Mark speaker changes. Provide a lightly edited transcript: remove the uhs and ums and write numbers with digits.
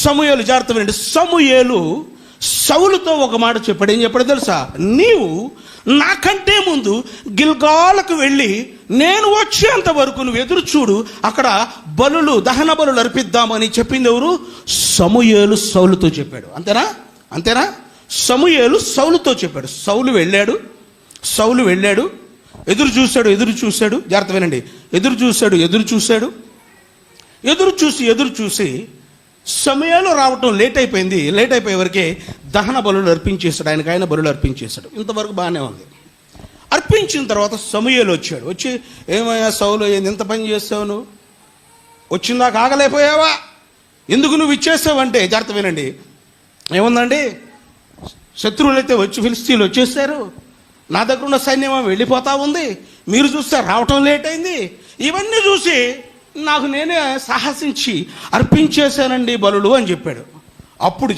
Speaker 1: సమూయేలు, జాగ్రత్త వినండి. సమూయేలు సౌలుతో ఒక మాట చెప్పాడు. ఏం చెప్పాడు తెలుసా? నీవు నాకంటే ముందు గిల్గాలకు వెళ్ళి నేను వచ్చేంత వరకు నువ్వు ఎదురు చూడు, అక్కడ బలులు, దహన బలులు అర్పిద్దామని చెప్పింది ఎవరు? సమూయేలు సౌలుతో చెప్పాడు. అంతేనా? సమూయేలు సౌలుతో చెప్పాడు. సౌలు వెళ్ళాడు, ఎదురు చూశాడు. జాగ్రత్త వినండి. ఎదురు చూసి సమూయేలు రావటం లేట్ అయిపోయే వరకే దహన బలులు అర్పించేశాడు. ఆయన బలులు అర్పించేశాడు. ఇంతవరకు బాగానే ఉంది. అర్పించిన తర్వాత సమూయేలు వచ్చి ఏమయ్యా సౌలు, ఎంత పని చేస్తావు నువ్వు? వచ్చిందాక ఆగలేకపోయావా? ఎందుకు నువ్వు ఇచ్చేసావంటే, జాగ్రత్త వినండి, ఏముందండి, శత్రువులైతే ఫిలిష్తీయులు వచ్చేసారు, నా దగ్గర ఉన్న సైన్యం వెళ్ళిపోతా ఉంది, మీరు చూస్తే రావటం లేట్ అయింది. ఇవన్నీ చూసి నాకు నేనే సాహసించి అర్పించేశానండి బలులు అని చెప్పాడు. అప్పుడు